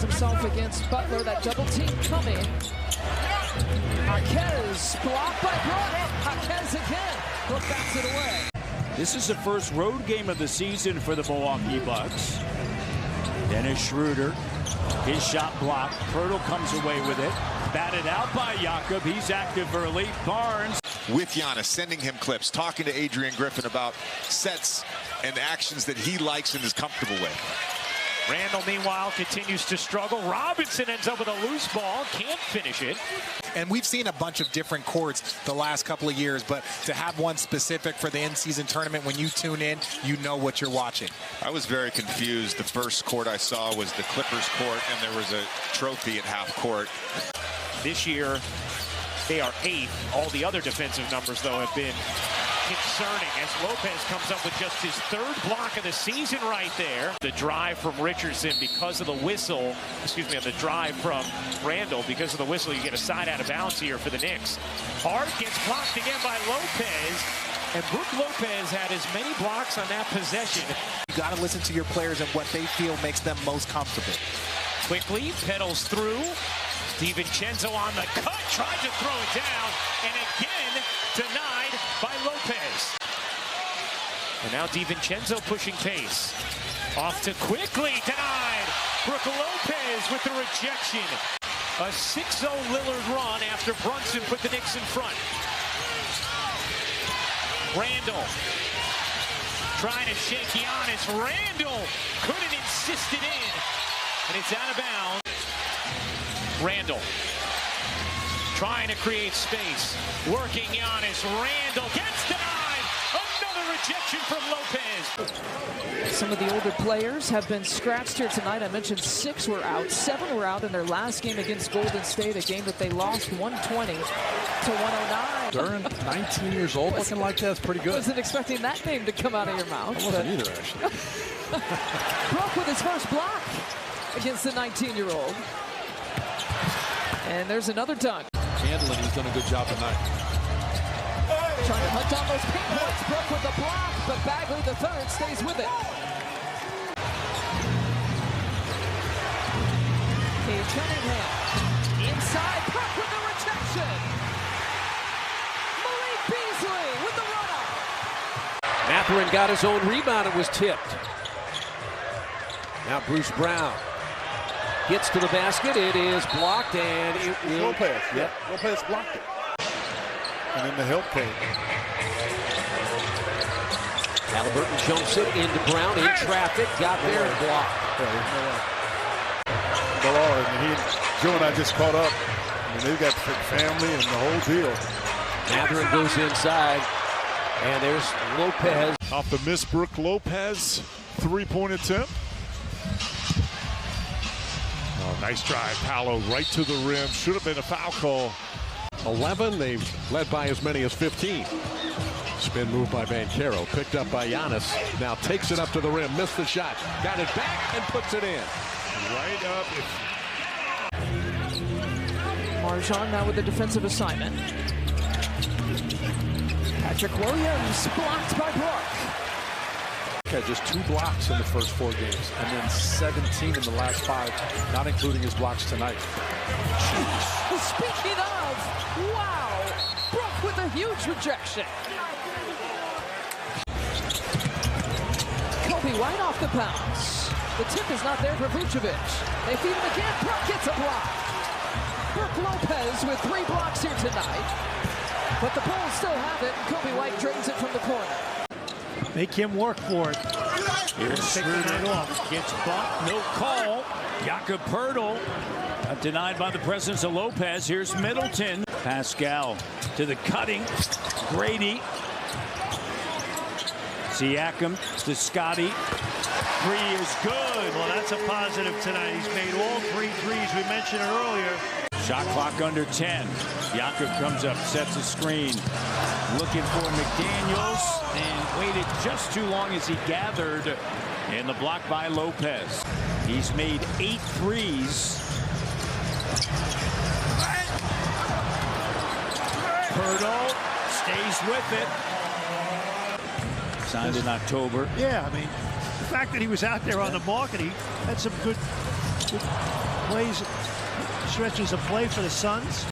finds himself against Butler. That double team coming. Marquez blocked by Brook. Marquez again. Brook backs it away. This is the first road game of the season for the Milwaukee Bucks. Dennis Schroeder, his shot blocked. Pirtle comes away with it. Batted out by Jakob. He's active early. Barnes. With Giannis, sending him clips, talking to Adrian Griffin about sets and actions that he likes and is comfortable with. Randall, meanwhile, continues to struggle. Robinson ends up with a loose ball, can't finish it. And we've seen a bunch of different courts the last couple of years, but to have one specific for the in-season tournament, when you tune in, you know what you're watching. I was very confused. The first court I saw was the Clippers court, and there was a trophy at half court. This year, they are 8th. All the other defensive numbers, though, have been concerning as Lopez comes up with just his 3rd block of the season right there. The drive from Richardson because of the whistle, on the drive from Randall because of the whistle, you get a side out of bounds here for the Knicks. Hart gets blocked again by Lopez, and Brook Lopez had as many blocks on that possession. You got to listen to your players and what they feel makes them most comfortable. Quickly pedals through. DiVincenzo on the cut, tried to throw it down, and again denied by Lopez. And now DiVincenzo pushing pace. Off to quickly, denied. Brook Lopez with the rejection. A 6-0 Lillard run after Brunson put the Knicks in front. Randall trying to shake Giannis. Randall couldn't insist it in, and it's out of bounds. Randall trying to create space, working Giannis. Randall gets denied. Another rejection from Lopez. Some of the older players have been scratched here tonight. I mentioned 6 were out. 7 were out in their last game against Golden State, a game that they lost 120 to 109. Duran, 19 years old, looking like that's pretty good. Wasn't expecting that name to come out of your mouth. I wasn't either, actually. Brook with his first block against the 19-year-old. And there's another dunk. Handling, he's done a good job tonight. Trying to hunt down those pink points. Brook with the block, but Bagley the third stays with it. Cade Cunningham inside. Brook with the rejection. Malik Beasley with the run-up. Mathurin got his own rebound and was tipped. Now Bruce Brown gets to the basket. It is blocked, and it will. Lopez, yeah. Lopez blocked it. And then the help came. Halliburton jumps it into Brown in traffic. Got there and blocked. Joe and I just caught up. I mean, they've got family and the whole deal. Mathurin goes inside, and there's Lopez. Off the miss, Brook Lopez, 3-point attempt. Oh, nice drive, Paolo, right to the rim. Should have been a foul call. 11, they've led by as many as 15. Spin move by Banchero, picked up by Giannis. Now takes it up to the rim, missed the shot. Got it back and puts it in. Right up. Marjan now with the defensive assignment. Patrick Williams blocked by Brook. Had just 2 blocks in the first 4 games, and then 17 in the last 5, not including his blocks tonight. Speaking of, wow, Brook with a huge rejection. Kobe White off the bounce. The tip is not there for Vucevic. They feed him again. Brook gets a block. Brook Lopez with 3 blocks here tonight. But the Bulls still have it, and Kobe White drains it from the corner. Make him work for it. Here's Schroeder. Gets bumped, no call. Jakob Pirtle denied by the presence of Lopez. Here's Middleton. Pascal to the cutting. Grady. Siakam to Scotty. 3 is good. Well, that's a positive tonight. He's made all 3 threes. We mentioned it earlier. Shot clock under 10. Jakob comes up, sets a screen. Looking for McDaniels and waited just too long as he gathered. And the block by Lopez. He's made 8 threes. Pirtle stays with it. Signed in October. Yeah, I mean, the fact that he was out there on the market, he had some good stretches of play for the Suns.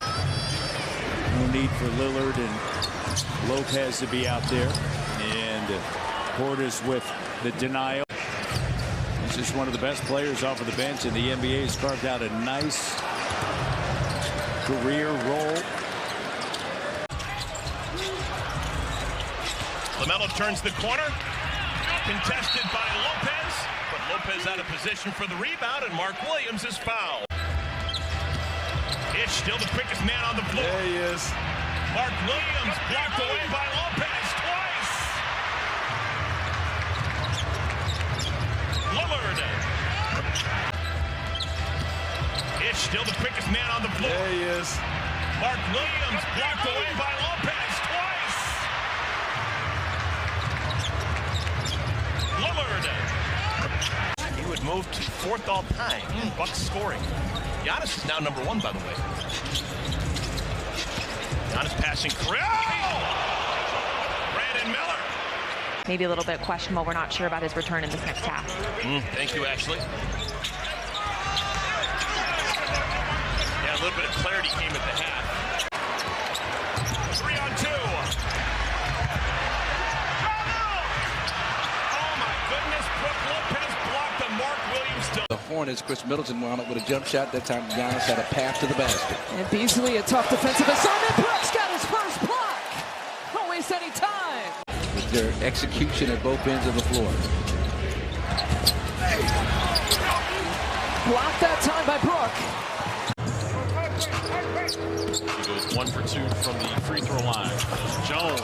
No need for Lillard and Lopez to be out there. And Portis with the denial. He's just one of the best players off of the bench, and the NBA has carved out a nice career role. LaMelo turns the corner. Contested by Lopez, but Lopez out of position for the rebound, and Mark Williams is fouled. Ish still the quickest man on the floor. There he is. Mark Williams blocked away by Lopez twice. Lillard. Ish still the quickest man on the floor. There he is. Mark Williams blocked away by Lopez twice. Lillard. He would move to fourth all time in Bucks scoring. Giannis is now number 1, by the way. Giannis passing. Brandon Miller. Maybe a little bit questionable. We're not sure about his return in this next half. Thank you, Ashley. Yeah, a little bit of clarity came at the half. 3 on 2. Oh my goodness, Brook Lopez blocked the Mark Williams dunk. The Hornets, Chris Middleton wound up with a jump shot. That time Giannis had a path to the basket. And Beasley, a tough defensive assignment. Brooks got his first block. Don't waste any time. With their execution at both ends of the floor. Blocked that time by Brook. He goes 1 for 2 from the free throw line. Jones.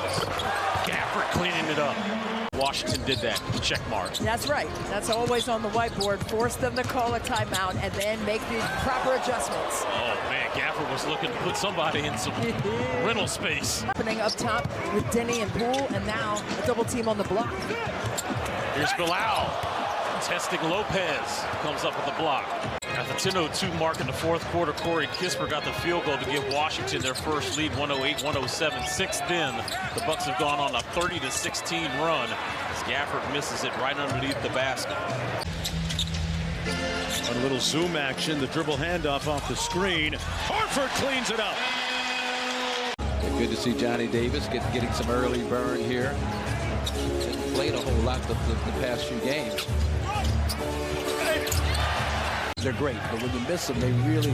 Gafford cleaning it up. Washington did that. Check mark. That's right. That's always on the whiteboard. Force them to call a timeout and then make the proper adjustments. Oh, man. Gafford was looking to put somebody in some rental space. Happening up top with Denny and Poole, and now a double team on the block. Here's Bilal. Testing Lopez. Comes up with the block. At the 10:02 mark in the fourth quarter, Corey Kispert got the field goal to give Washington their first lead, 108-107. Since then, the Bucks have gone on a 30-16 run as Gafford misses it right underneath the basket. A little zoom action, the dribble handoff off the screen. Horford cleans it up. Good to see Johnny Davis getting some early burn here. Didn't play a whole lot the past few games. They're great, but when you miss them, they really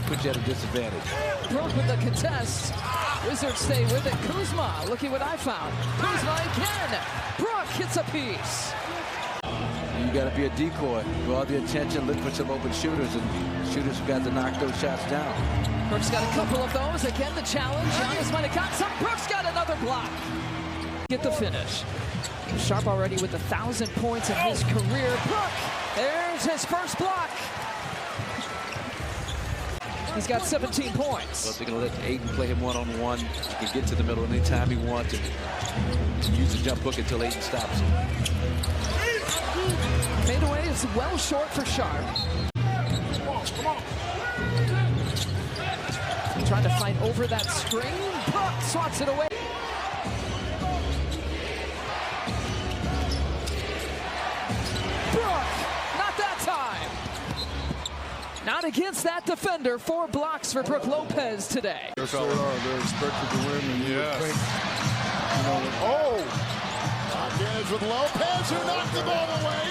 put you at a disadvantage. Brook with the contest. Wizards stay with it. Kuzma, looking what I found. Kuzma again. Brook hits a piece. You got to be a decoy. Draw the attention, look for some open shooters, and shooters have got to knock those shots down. Brook's got a couple of those. Again, the challenge. Giannis might have got some. Brook's got another block. Get the finish. Sharp already with 1,000 points in his career. Brook, there's his first block. He's got 17 points. So they're going to let Ayton play him one-on-one. He can get to the middle anytime he wants and use the jump hook until Ayton stops him. Fadeaway is well short for Sharp. Trying to fight over that screen. Brook swats it away. Brook, not that time. Not against that defender. 4 blocks for Brook Lopez today. Yes, they are. They're expected to win. And yes. Again with Lopez, who knocked the ball away.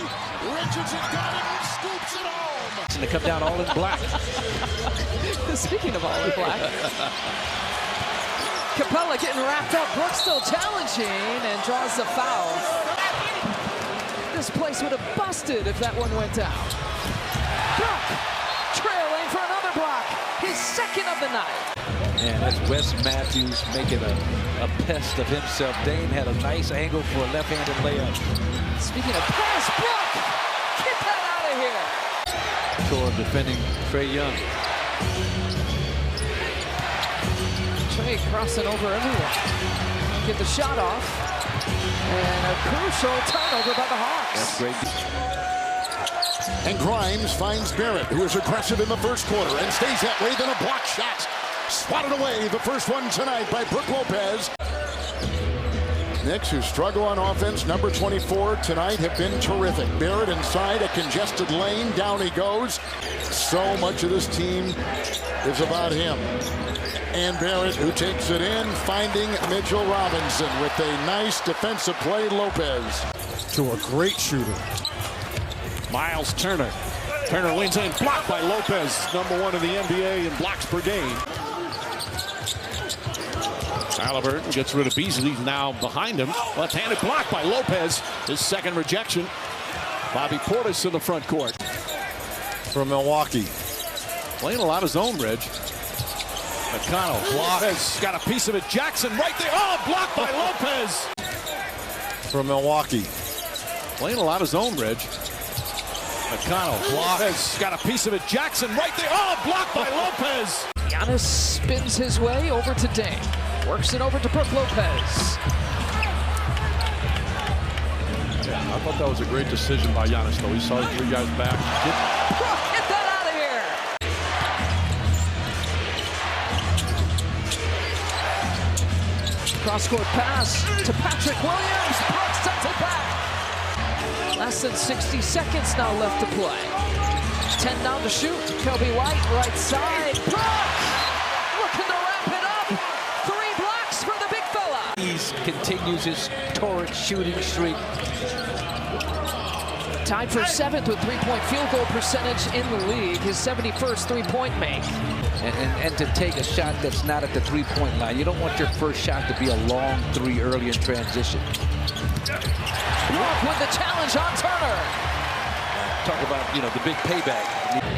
Richardson got it and scoops it home. And they come down all in black. Speaking of all in black. Capella getting wrapped up. Brook still challenging and draws the foul. This place would have busted if that one went down. Brook trailing for another block. His second of the night. And that's Wes Matthews making a pest of himself. Dame had a nice angle for a left-handed layup. Speaking of pass, Brook, get that out of here. Toward defending Trae Young. Trae crossing over everyone. Get the shot off. And a crucial turnover by the Hawks. That's great. And Grimes finds Barrett, who is aggressive in the first quarter and stays that way. Then a block shot. Swatted away, the first one tonight by Brook Lopez. Knicks, who struggle on offense, number 24 tonight, have been terrific. Barrett inside a congested lane. Down he goes. So much of this team is about him. And Barrett, who takes it in, finding Mitchell Robinson with a nice defensive play. Lopez. To a great shooter. Miles Turner. Turner leans in, blocked by Lopez, #1 in the NBA in blocks per game. Halliburton gets rid of Beasley, now behind him. Left-handed block by Lopez, his second rejection. Bobby Portis in the front court. From Milwaukee. Playing a lot of zone, Reg. McConnell, Lopez got a piece of it. Jackson right there. Oh, blocked by Lopez. From Milwaukee. Playing a lot of zone, Reg. McConnell, Lopez got a piece of it. Jackson right there. Oh, blocked by Lopez. Giannis spins his way over to Dame. Works it over to Brook Lopez. I thought that was a great decision by Giannis, though. He saw the 3 guys back. Brook, get that out of here. Cross-court pass to Patrick Williams. Brook sends it back. Less than 60 seconds now left to play. 10 down to shoot. Kobe White, right side. Brook looking to wrap it up. 3 blocks for the big fella. He continues his torrid shooting streak. Tied for 7th with 3-point field goal percentage in the league. His 71st 3-point make. And to take a shot that's not at the 3-point line. You don't want your first shot to be a long 3 early in transition. Brook with the challenge on Turner. Talk about, the big payback.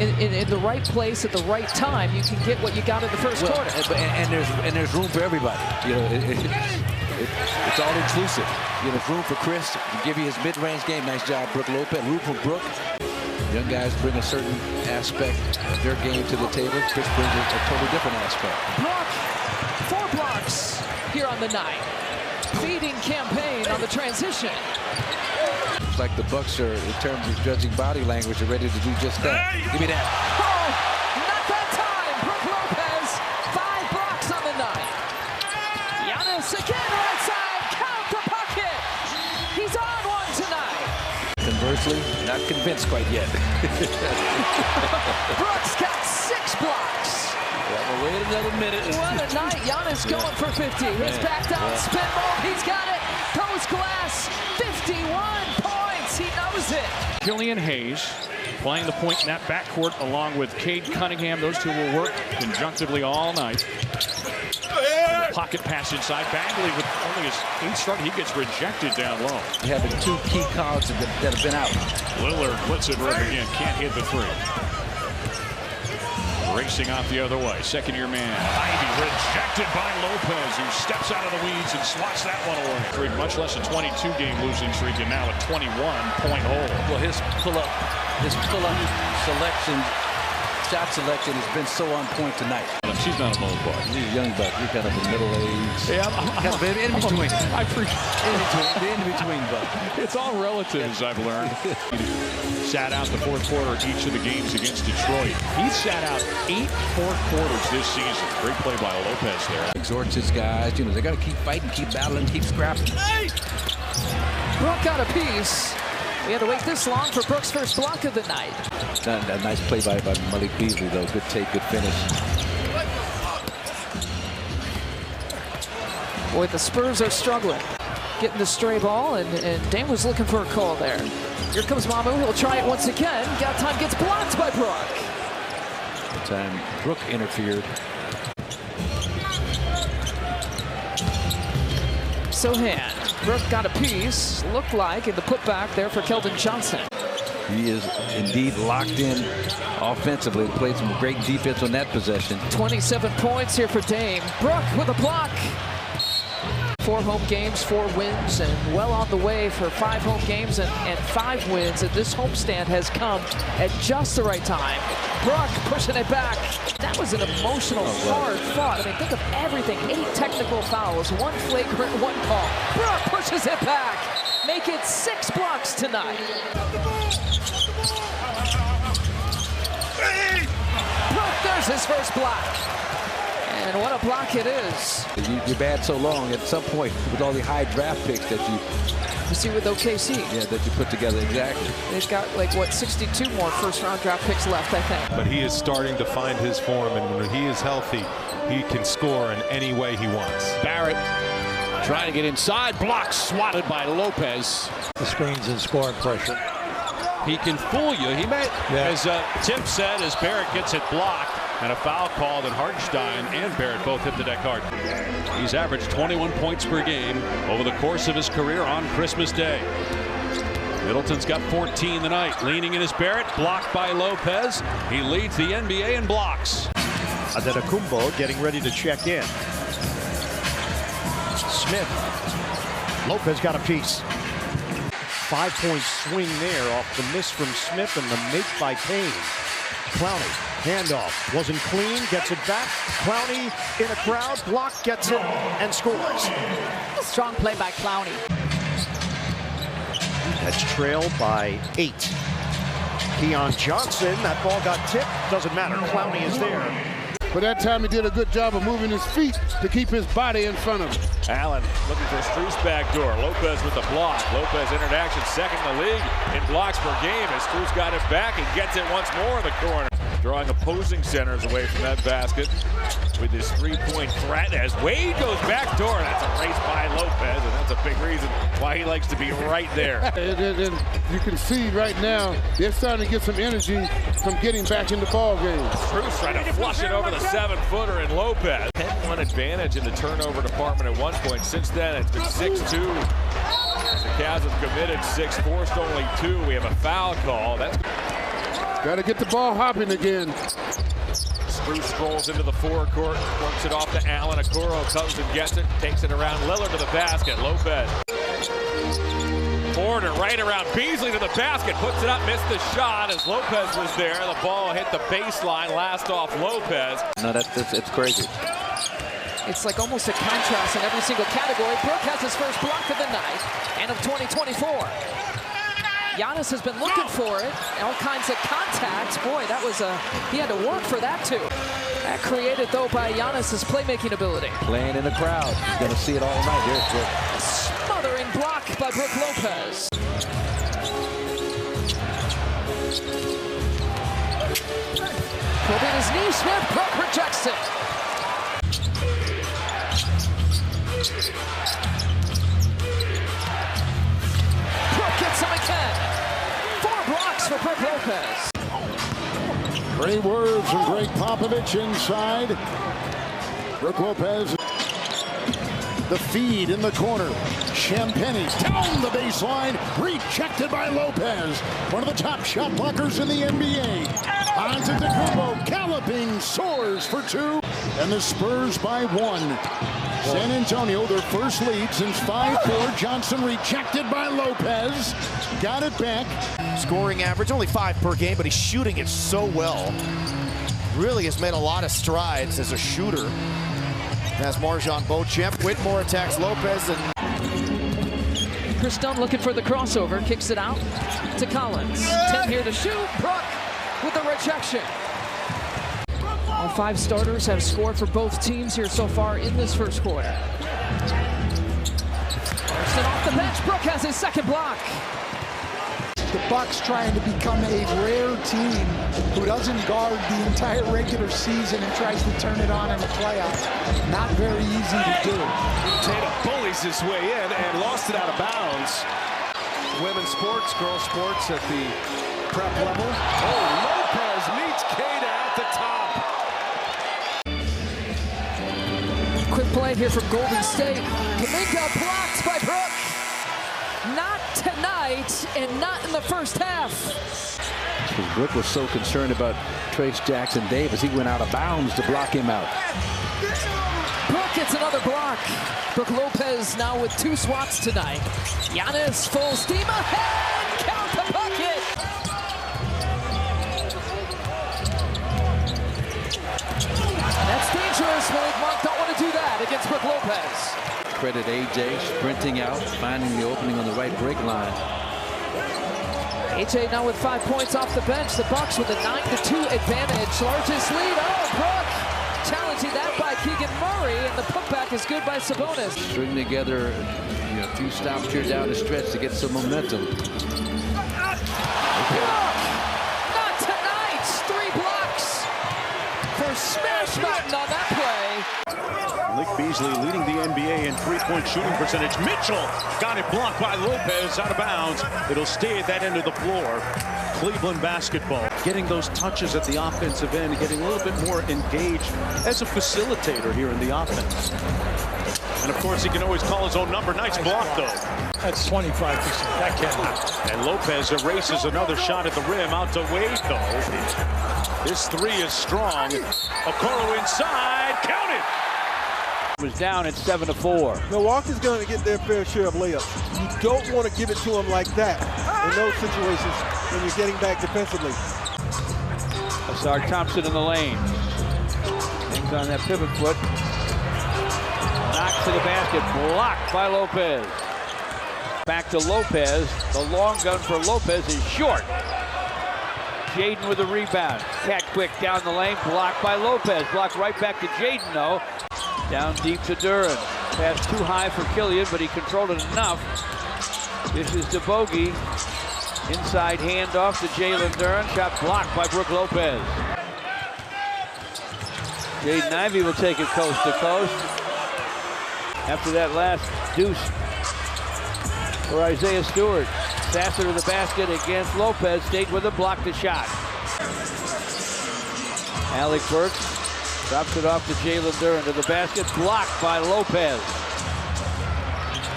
In the right place at the right time, you can get what you got in the first quarter. And there's room for everybody. It's all inclusive. There's room for Chris to give you his mid-range game. Nice job, Brook Lopez. Room for Brook. Young guys bring a certain aspect of their game to the table. Chris brings a totally different aspect. Brook, 4 blocks here on the night. Feeding campaign on the transition. It's like the Bucks are, in terms of judging body language, are ready to do just that. Give me that. Oh, not that time. Brook Lopez, 5 blocks on the night. Giannis again, right side. Count the bucket. He's on one tonight. Conversely, not convinced quite yet. Brook's got 6 blocks. Well, wait another minute. What a night. Giannis going for 50. His back down spin move. He's got it. Goes glass. 51 points. He knows it. Killian Hayes playing the point in that backcourt along with Cade Cunningham. Those two will work conjunctively all night. Pocket pass inside. Bagley with only his 8th start. He gets rejected down low. Having 2 key cards that have been out. Lillard blitz it again. Can't hit the 3. Racing off the other way. Second-year man. Ivy rejected by Lopez, who steps out of the weeds and swats that one away. Much less a 22-game losing streak, and now a 21-point hole. Well, his pull-up selection, shot selection has been so on point tonight. She's not a old buck. He's a young buck. He's kind of a middle-aged. Yeah, kind of in between. I appreciate the in-between buck. It's all relatives, I've learned. Sat out the 4th quarter each of the games against Detroit. He sat out 8 fourth quarters this season. Great play by Lopez there. Exhorts his guys. They got to keep fighting, keep battling, keep scrapping. Hey! Brook got a piece. We had to wait this long for Brook's first block of the night. A nice play by Malik Beasley, though. Good take, good finish. Boy, the Spurs are struggling. Getting the stray ball, and Dame was looking for a call there. Here comes Mamu. He'll try it once again. Got time, gets blocked by Brook. The time Brook interfered. Sohan. Brook got a piece, looked like, in the putback there for Keldon Johnson. He is indeed locked in offensively. Played some great defense on that possession. 27 points here for Dame. Brook with a block. 4 home games, 4 wins, and well on the way for 5 home games and 5 wins. And this homestand has come at just the right time. Brook pushing it back. That was an emotional, hard fought. I mean, think of everything. 8 technical fouls, 1 flagrant, 1 call. Brook pushes it back. Make it 6 blocks tonight. Brook, there's his first block. And And what a block it is. You're bad so long. At some point, with all the high draft picks that you see with OKC. Yeah, that you put together, exactly. They've got, like, what, 62 more first-round draft picks left, I think. But he is starting to find his form, and when he is healthy, he can score in any way he wants. Barrett trying to get inside, blocked, swatted by Lopez. The screens and scoring pressure. He can fool you. He may, as Tim said, as Barrett gets it blocked, and a foul called, and Hartenstein and Barrett both hit the deck hard. He's averaged 21 points per game over the course of his career on Christmas Day. Middleton's got 14 tonight. Leaning in is Barrett, blocked by Lopez. He leads the NBA in blocks. Adetokounmpo getting ready to check in. Smith. Lopez got a piece. 5-point swing there off the miss from Smith and the make by Payne. Clowney, handoff, wasn't clean, gets it back. Clowney in a crowd, block, gets it, and scores. Strong play by Clowney. That's trailed by 8. Keon Johnson, that ball got tipped, doesn't matter, Clowney is there. But that time he did a good job of moving his feet to keep his body in front of him. Allen looking for Strus backdoor. Lopez with the block. Lopez entered action second in the league in blocks per game as Strus got it back and gets it once more in the corner. Drawing opposing centers away from that basket with his three-point threat as Wade goes backdoor. That's a race by Lopez, and that's a big reason why he likes to be right there. And you can see right now they're starting to get some energy from getting back in the ball game. Strus trying to flush it over the 7-footer in Lopez. 10-1 advantage in the turnover department at one point. Since then, it's been 6-2. The Cavs have committed 6, forced only 2. We have a foul call. That's got to get the ball hopping again. Strus strolls into the forecourt, works it off to Allen. Okoro comes and gets it, takes it around Lillard to the basket. Lopez. Porter right around Beasley to the basket, puts it up, missed the shot as Lopez was there. The ball hit the baseline, last off Lopez. No, it's crazy. It's like almost a contrast in every single category. Brook has his first block of the night and of 2024. Giannis has been looking for it. All kinds of contacts. Boy, that was he had to work for that too. That created though by Giannis's playmaking ability. Playing in the crowd. He's going to see it all night. Here's Brook. Smothering block by Brook Lopez. Probing his knee, Smith. Brook rejects it. Brook gets him again. 4 blocks for Brook Lopez. Great words from Greg Popovich inside. Brook Lopez. The feed in the corner. Champagny down the baseline. Rejected by Lopez. One of the top shot blockers in the NBA. Antetokounmpo galloping, soars for 2. And the Spurs by 1. San Antonio, their first lead since 5-4. Johnson rejected by Lopez. Got it back. Scoring average, only 5 per game, but he's shooting it so well. Really has made a lot of strides as a shooter. As Marjon Beauchamp, Whitmore attacks Lopez. And Chris Dunn looking for the crossover, kicks it out to Collins. 10 here to shoot. Brook with the rejection. All 5 starters have scored for both teams here so far in this first quarter. Larson off the bench. Brook has his second block. The Bucks trying to become a rare team who doesn't guard the entire regular season and tries to turn it on in the playoffs. Not very easy to do. Tatum bullies his way in and lost it out of bounds. Women's sports, girls sports at the prep level. Oh, Lopez meets Queta at the top. Quick play here from Golden State. Kuminga blocked by Brook. Not tonight, and not in the first half. Because Brook was so concerned about Trace Jackson Davis, he went out of bounds to block him out. Brook gets another block. Brook Lopez now with 2 swats tonight. Giannis full steam ahead. Count the bucket. That's dangerous. Malik Monk don't want to do that against Brook Lopez. Credit AJ sprinting out, finding the opening on the right break line. AJ now with 5 points off the bench. The Bucks with a 9-2 advantage. Largest lead. Oh, Brook challenging that by Keegan the putback is good by Sabonis. String together a few stops here down the stretch to get some momentum. Not tonight. 3 blocks for Smash Mountain on that play. Lick Beasley leading the NBA in three-point shooting percentage. Mitchell got it blocked by Lopez, out of bounds. It'll stay at that end of the floor. Cleveland basketball. Getting those touches at the offensive end, getting a little bit more engaged as a facilitator here in the offense. And of course, he can always call his own number. Nice block, though. That's 25%. That can't happen. And Lopez erases another shot at the rim. Out to Wade, though. This 3 is strong. Okoro inside. Count it. Was down at 7-4. Milwaukee's going to get their fair share of layups. You don't want to give it to them like that in those situations when you're getting back defensively. Asar Thompson in the lane. Hangs on that pivot foot. Knocks to the basket. Blocked by Lopez. Back to Lopez. The long gun for Lopez is short. Jaden with a rebound. Cat quick down the lane. Blocked by Lopez. Blocked right back to Jaden, though. Down deep to Duran. Pass too high for Killian, but he controlled it enough. This is to Bogey. Inside handoff to Jalen Duran. Shot blocked by Brook Lopez. Jaden Ivey will take it coast to coast. After that last deuce for Isaiah Stewart. Sasser to the basket against Lopez. Stayed with him, blocked the shot. Alec Burks drops it off to Jalen Duran to the basket. Blocked by Lopez.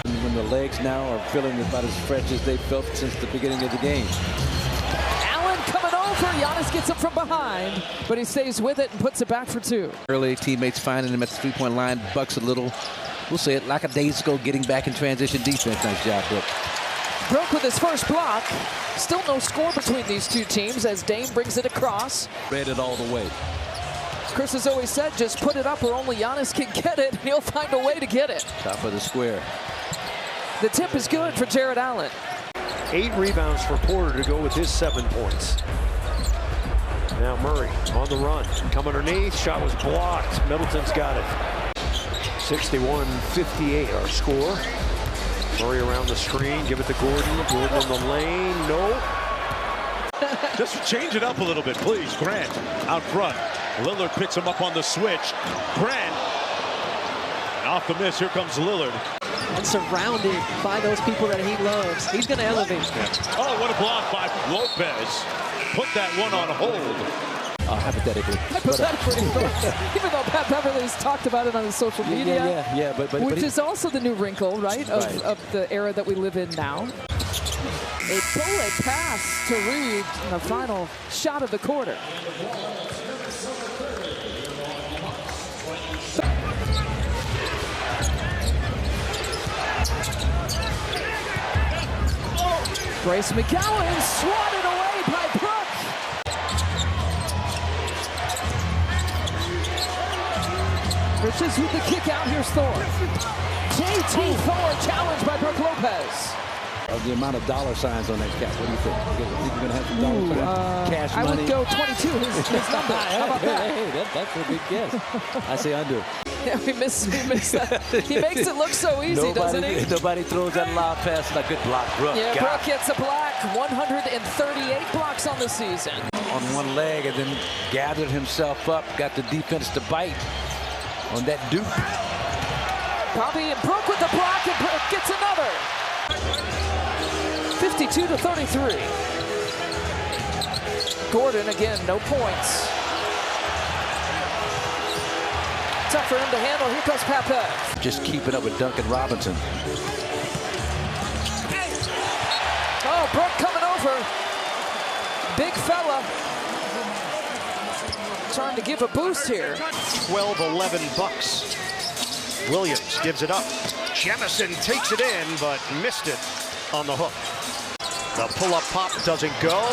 When the legs now are feeling about as fresh as they felt since the beginning of the game. Allen coming over. Giannis gets him from behind, but he stays with it and puts it back for 2. Early teammates finding him at the three-point line. Bucks a little, we'll say it, like a days ago, getting back in transition defense. Nice job, Brook. Brook with his first block. Still no score between these two teams as Dame brings it across. Read it all the way. Chris has always said, just put it up where only Giannis can get it, and he'll find a way to get it. Top of the square. The tip is good for Jared Allen. 8 rebounds for Porter to go with his 7 points. Now Murray on the run. Come underneath. Shot was blocked. Middleton's got it. 61-58 our score. Murray around the screen. Give it to Gordon. Gordon in the lane. No. Just change it up a little bit, please. Grant out front. Lillard picks him up on the switch. Grant. And off the miss, here comes Lillard. And surrounded by those people that he loves. He's going to elevate. Oh, what a block by Lopez. Put that one on hold. Hypothetically. Even though Pat Beverly's talked about it on his social media. Yeah, but which is also the new wrinkle, right, of the era that we live in now. A bullet pass to Reed in the final shot of the quarter. Bryce McGowan swatted away by Brook. Riches with the kick out. Here's Thor. JT Thor challenged by Brook Lopez. The amount of dollar signs on that cap. What do you think? You think you're going to have some dollar signs? Cash money? I would go 22, his number. How about that? Hey, that's a big guess. I say under. Yeah, we miss that. He makes it look so easy, doesn't he? Nobody throws that lob pass like a good block. Brook. Yeah, Brook gets a block. 138 blocks on the season. On one leg and then gathered himself up. Got the defense to bite on that dupe. Bobby and Brook with the block, and Brook gets another. 52-33. Gordon again, no points. Tough for him to handle. Here comes Pape. Just keeping up with Duncan Robinson. Oh, Brook coming over. Big fella. Trying to give a boost here. 12-11 Bucks. Williams gives it up. Jemison takes it in, but missed it on the hook. The pull-up pop doesn't go.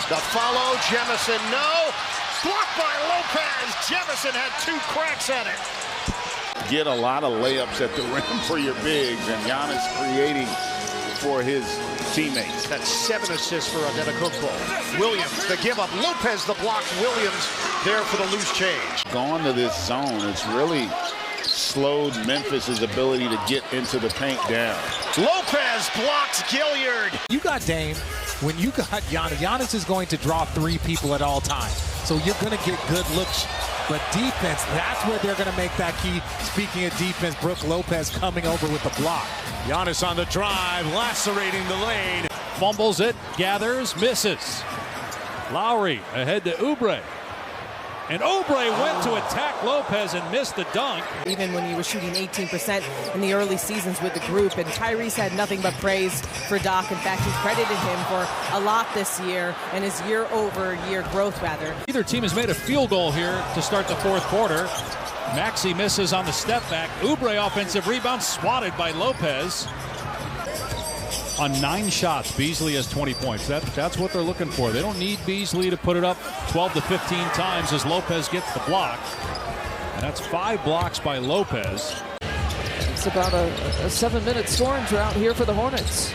The follow, Jemison, no. Blocked by Lopez. Jemison had 2 cracks at it. Get a lot of layups at the rim for your bigs, and Giannis creating for his teammates. That's 7 assists for Antetokounmpo. Williams, the give up. Lopez, the block. Williams there for the loose change. Going to this zone, it's really slowed Memphis's ability to get into the paint down. Lopez blocks Gilliard. You got Dame. When you got Giannis, Giannis is going to draw 3 people at all times. So you're going to get good looks. But defense, that's where they're going to make that key. Speaking of defense, Brook Lopez coming over with the block. Giannis on the drive, lacerating the lane. Fumbles it, gathers, misses. Lowry ahead to Oubre. And Oubre went to attack Lopez and missed the dunk. Even when he was shooting 18% in the early seasons with the group, and Tyrese had nothing but praise for Doc. In fact, he credited him for a lot this year and his year-over-year growth, rather. Either team has made a field goal here to start the 4th quarter. Maxey misses on the step back. Oubre offensive rebound, swatted by Lopez. On 9 shots, Beasley has 20 points. That's what they're looking for. They don't need Beasley to put it up 12 to 15 times as Lopez gets the block. And that's 5 blocks by Lopez. It's about a 7-minute scoring drought here for the Hornets.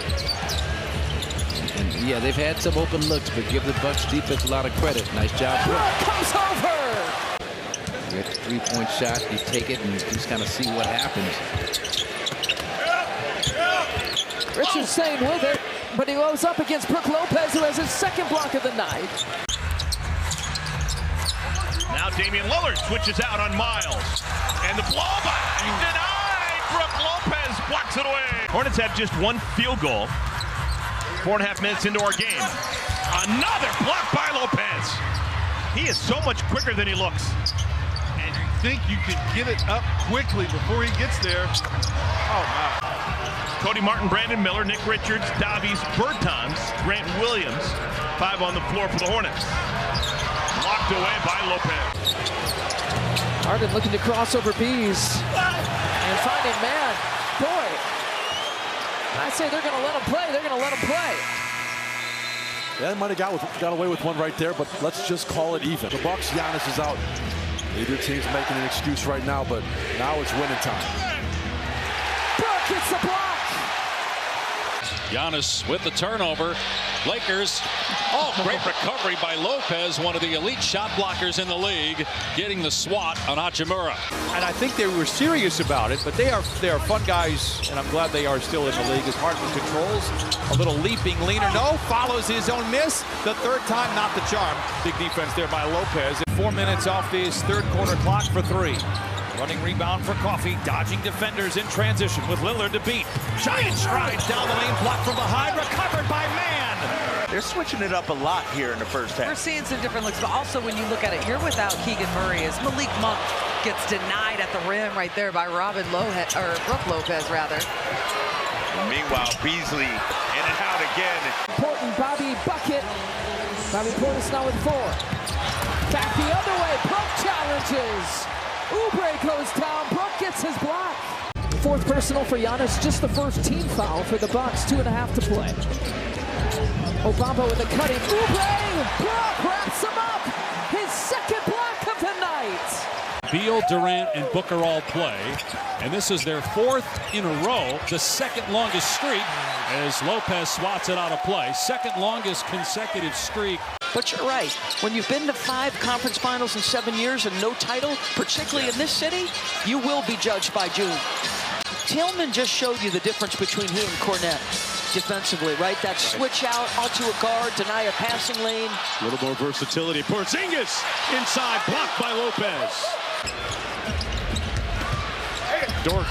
And yeah, they've had some open looks, but give the Bucks defense a lot of credit. Nice job. Brook comes over. You get the 3-point shot, you take it, and just kind of see what happens. Richards staying with it, but he goes up against Brook Lopez, who has his 2nd block of the night. Now Damian Lillard switches out on Miles. And the blow by denied. Brook Lopez blocks it away. Hornets have just 1 field goal. 4.5 minutes into our game. Another block by Lopez. He is so much quicker than he looks. And you think you can get it up quickly before he gets there. Oh, my. Cody Martin, Brandon Miller, Nick Richards, Davies, Bertans, Grant Williams. 5 on the floor for the Hornets. Locked away by Lopez. Harden looking to cross over Bees. And finding man. Boy, I say they're going to let him play. They're going to let him play. Yeah, they might have got away with one right there, but let's just call it even. The Bucks, Giannis is out. Neither team's making an excuse right now, but now it's winning time. Brook gets the block. Giannis with the turnover. Lakers. Oh, great recovery by Lopez, one of the elite shot blockers in the league, getting the swat on Hachimura. And I think they were serious about it, but they are fun guys, and I'm glad they are still in the league. As Harden controls a little leaping leaner. No, follows his own miss. The 3rd time, not the charm. Big defense there by Lopez. 4 minutes off his 3rd quarter clock for 3. Running rebound for Coffey, dodging defenders in transition with Lillard to beat. Giant strides down the lane, blocked from behind, recovered by Man. They're switching it up a lot here in the first half. We're seeing some different looks, but also when you look at it, you're without Keegan Murray as Malik Monk gets denied at the rim right there by Brook Lopez, rather. Meanwhile, Beasley in and out again. Important Bobby bucket. Bobby Portis now with 4. Back the other way. Brook challenges. Oubre goes down. Brook gets his block. 4th personal for Giannis. Just the 1st team foul for the Bucks. 2.5 to play. Obama with a cutting. Oubre! Brook wraps him up. His 2nd block of the night. Beal, Durant, and Booker all play. And this is their 4th in a row. The 2nd longest streak as Lopez swats it out of play. 2nd longest consecutive streak. But you're right. When you've been to 5 conference finals in 7 years and no title, particularly in this city, you will be judged by June. Tillman just showed you the difference between he and Cornette defensively, right? That switch out onto a guard, deny a passing lane. A little more versatility. Porzingis inside, blocked by Lopez. Dort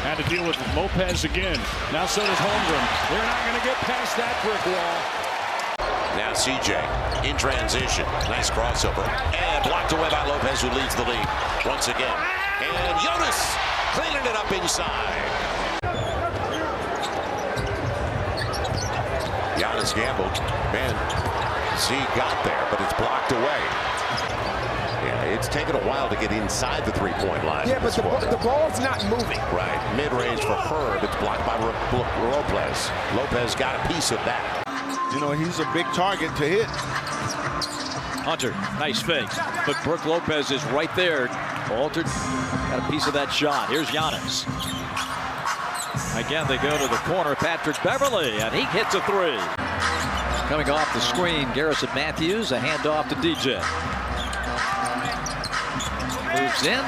had to deal with Lopez again. Now so does Holmgren. They're not going to get past that brick wall. Now CJ in transition. Nice crossover. And blocked away by Lopez, who leads the league once again. And Jonas cleaning it up inside. Giannis gambled. Man, Z got there, but it's blocked away. Yeah, it's taken a while to get inside the 3-point line. Yeah, but the ball's not moving. Right. Mid-range for Herb. It's blocked by Lopez. Lopez got a piece of that. You know, he's a big target to hit. Hunter, nice fake. But Brook Lopez is right there. Altered, got a piece of that shot. Here's Giannis. Again, they go to the corner. Patrick Beverly, and he hits a 3. Coming off the screen, Garrison Matthews, a handoff to DJ. Moves in,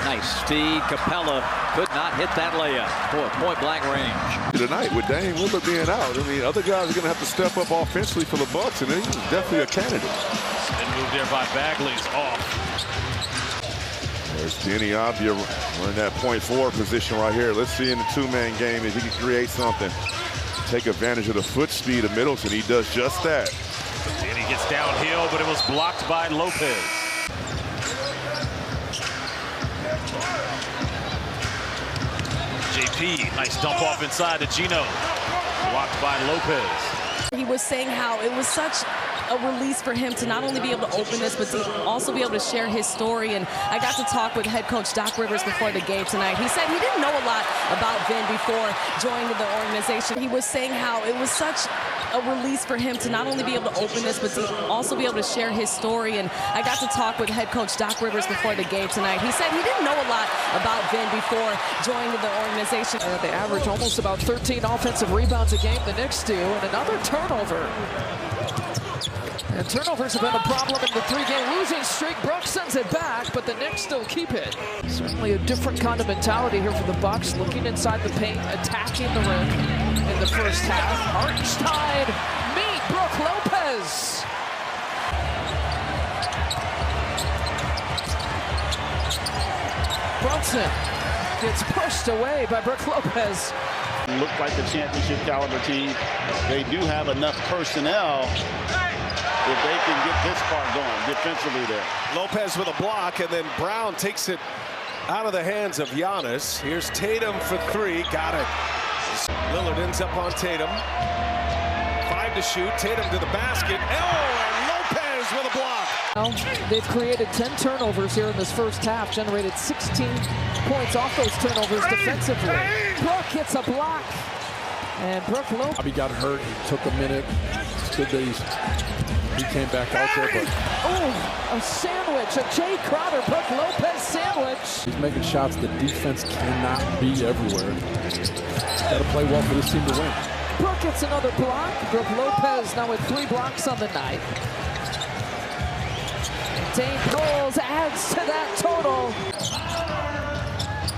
Nice speed. Capella could not hit that layup. Boy, point blank range. Tonight with Dame Lillard being out, I mean, other guys are going to have to step up offensively for the Bucks, and he's definitely a candidate. Good move there by Bagley's off. There's Denny Avdia in that point forward position right here. Let's see in the two-man game if he can create something. Take advantage of the foot speed of Middleton. He does just that. And he gets downhill, but it was blocked by Lopez. JP, nice dump off inside to Gino. Blocked by Lopez. He was saying how it was such a release for him to not only be able to open this, but to also be able to share his story. And I got to talk with head coach Doc Rivers before the game tonight. He said he didn't know a lot about Vin before joining the organization. He was saying how it was such a release for him to not only be able to open this, but to also be able to share his story. And I got to talk with head coach Doc Rivers before the game tonight. He said he didn't know a lot about Vin before joining the organization. They average almost about 13 offensive rebounds a game. The Knicks do, and another turnover. And turnovers have been a problem in the three-game losing streak. Brooks sends it back, but the Knicks still keep it. Certainly a different kind of mentality here for the Bucks, looking inside the paint, attacking the rim in the first half. Hartenstein meet Brook Lopez. Brunson gets pushed away by Brook Lopez. Look like the championship caliber team. They do have enough personnel if they can get this part going defensively there. Lopez with a block, and then Brown takes it out of the hands of Giannis. Here's Tatum for three. Got it. Lillard ends up on Tatum. 5 to shoot. Tatum to the basket. Oh, and Lopez with a block. Now, they've created 10 turnovers here in this first half, generated 16 points off those turnovers defensively. Brook gets a block. And Brook Lopez. Bobby got hurt. He took a minute. It's good that he came back out there, but a sandwich, a Jay Crowder, Brook Lopez sandwich. He's making shots. The defense cannot be everywhere. Got to play well for this team to win. Brook gets another block. Brook Lopez now with 3 blocks on the night. Dane Coles adds to that total.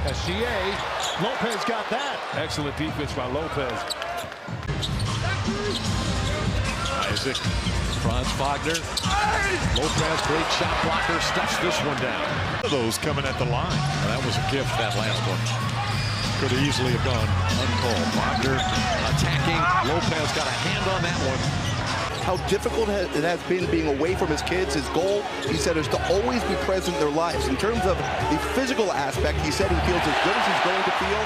SGA, Lopez got that. Excellent defense by Lopez. Isaac, Franz Wagner. Lopez, great shot blocker, stuffs this one down. Those coming at the line. And that was a gift, that last one. Could have easily have gone uncalled. Wagner attacking. Lopez got a hand on that one. How difficult it has been being away from his kids. His goal, he said, is to always be present in their lives. In terms of the physical aspect, he said he feels as good as he's going to feel.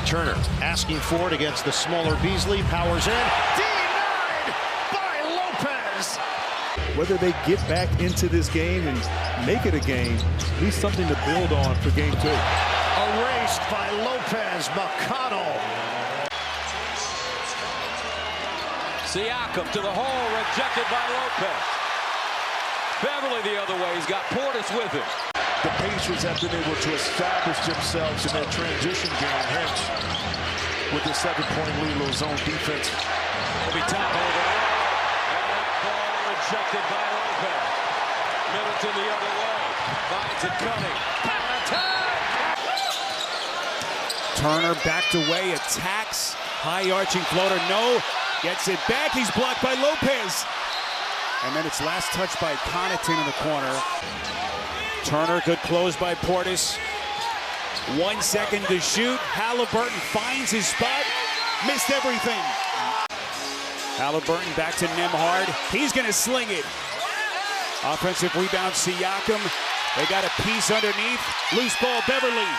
Turner asking for it against the smaller Beasley. Powers in. Denied by Lopez. Whether they get back into this game and make it a game, needs something to build on for game 2. Erased by Lopez. McConnell. Siakam to the hole, rejected by Lopez. Beverly the other way. He's got Portis with him. The Pacers have been able to establish themselves in their transition game, hence with the 7-point lead, little zone defense. Will be top over there. And that ball rejected by Lopez. Middleton the other way. Finds it coming. Attack! Turner backed away, attacks. High arching floater, no. Gets it back, he's blocked by Lopez. And then it's last touch by Connaughton in the corner. Turner, good close by Portis. 1 second to shoot. Halliburton finds his spot. Missed everything. Halliburton back to Nembhard. He's going to sling it. Offensive rebound, Siakam. They got a piece underneath. Loose ball, Beverly.